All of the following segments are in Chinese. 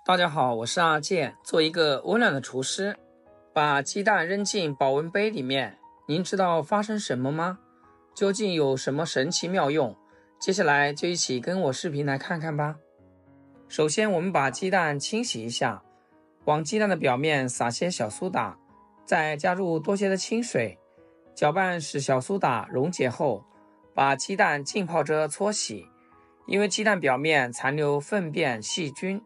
大家好，我是阿健，做一个温暖的厨师。把鸡蛋扔进保温杯里面，您知道发生什么吗？究竟有什么神奇妙用？接下来就一起跟我视频来看看吧。首先我们把鸡蛋清洗一下，往鸡蛋的表面撒些小苏打，再加入多些的清水，搅拌使小苏打溶解后，把鸡蛋浸泡着搓洗。因为鸡蛋表面残留粪便细菌，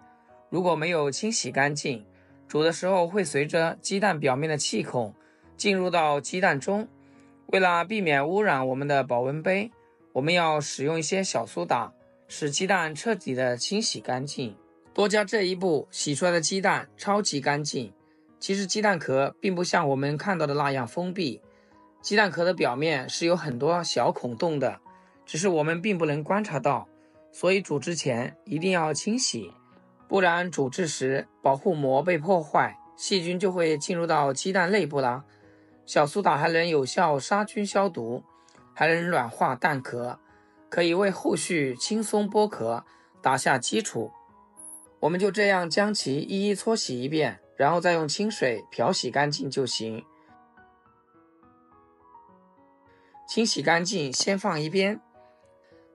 如果没有清洗干净，煮的时候会随着鸡蛋表面的气孔进入到鸡蛋中。为了避免污染我们的保温杯，我们要使用一些小苏打，使鸡蛋彻底的清洗干净。多加这一步，洗出来的鸡蛋超级干净。其实鸡蛋壳并不像我们看到的那样封闭，鸡蛋壳的表面是有很多小孔洞的，只是我们并不能观察到，所以煮之前一定要清洗，不然煮制时保护膜被破坏，细菌就会进入到鸡蛋内部啦。小苏打还能有效杀菌消毒，还能软化蛋壳，可以为后续轻松剥壳打下基础。我们就这样将其一一搓洗一遍，然后再用清水漂洗干净就行。清洗干净先放一边，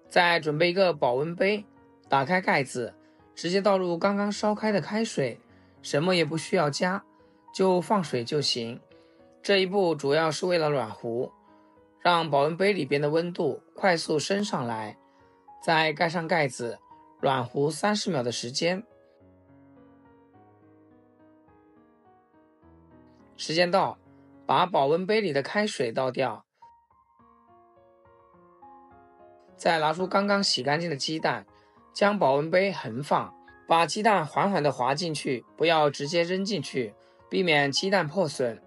再准备一个保温杯，打开盖子，直接倒入刚刚烧开的开水，什么也不需要加，就放水就行。这一步主要是为了软糊，让保温杯里边的温度快速升上来，再盖上盖子，软糊30秒的时间。时间到，把保温杯里的开水倒掉，再拿出刚刚洗干净的鸡蛋，将保温杯横放，把鸡蛋缓缓地滑进去，不要直接扔进去，避免鸡蛋破损。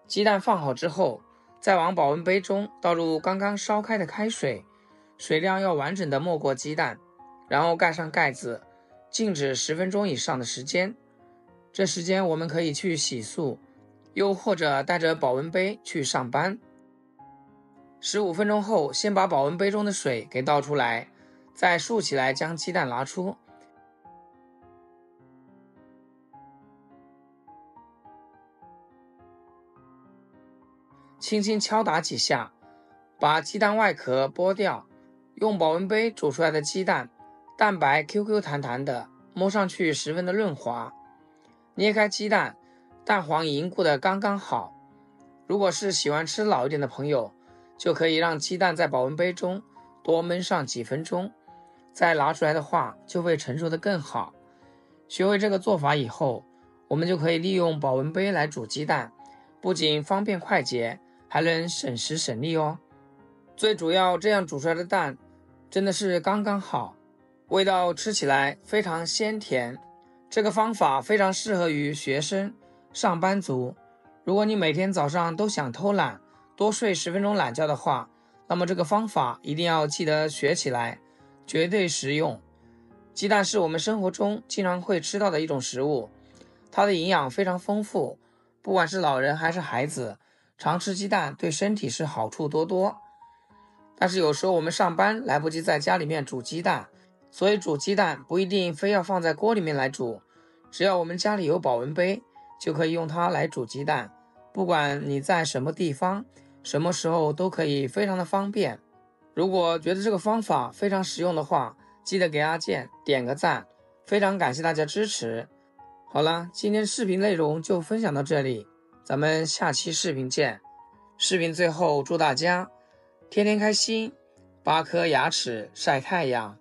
鸡蛋放好之后，再往保温杯中倒入刚刚烧开的开水，水量要完整的没过鸡蛋，然后盖上盖子，静止10分钟以上的时间。这时间我们可以去洗漱，又或者带着保温杯去上班。15分钟后，先把保温杯中的水给倒出来，再竖起来将鸡蛋拿出，轻轻敲打几下，把鸡蛋外壳剥掉，用保温杯煮出来的鸡蛋，蛋白 QQ 弹弹的，摸上去十分的润滑。捏开鸡蛋，蛋黄凝固的刚刚好。如果是喜欢吃老一点的朋友，就可以让鸡蛋在保温杯中多焖上几分钟，再拿出来的话就会成熟的更好。学会这个做法以后，我们就可以利用保温杯来煮鸡蛋，不仅方便快捷，还能省时省力哦。最主要，这样煮出来的蛋真的是刚刚好，味道吃起来非常鲜甜。这个方法非常适合于学生、上班族。如果你每天早上都想偷懒，多睡10分钟懒觉的话，那么这个方法一定要记得学起来，绝对实用。鸡蛋是我们生活中经常会吃到的一种食物，它的营养非常丰富，不管是老人还是孩子，常吃鸡蛋对身体是好处多多。但是有时候我们上班来不及在家里面煮鸡蛋，所以煮鸡蛋不一定非要放在锅里面来煮，只要我们家里有保温杯，就可以用它来煮鸡蛋。不管你在什么地方，什么时候都可以非常的方便。如果觉得这个方法非常实用的话，记得给阿健点个赞，非常感谢大家支持。好了，今天视频内容就分享到这里，咱们下期视频见。视频最后祝大家天天开心，8颗牙齿晒太阳。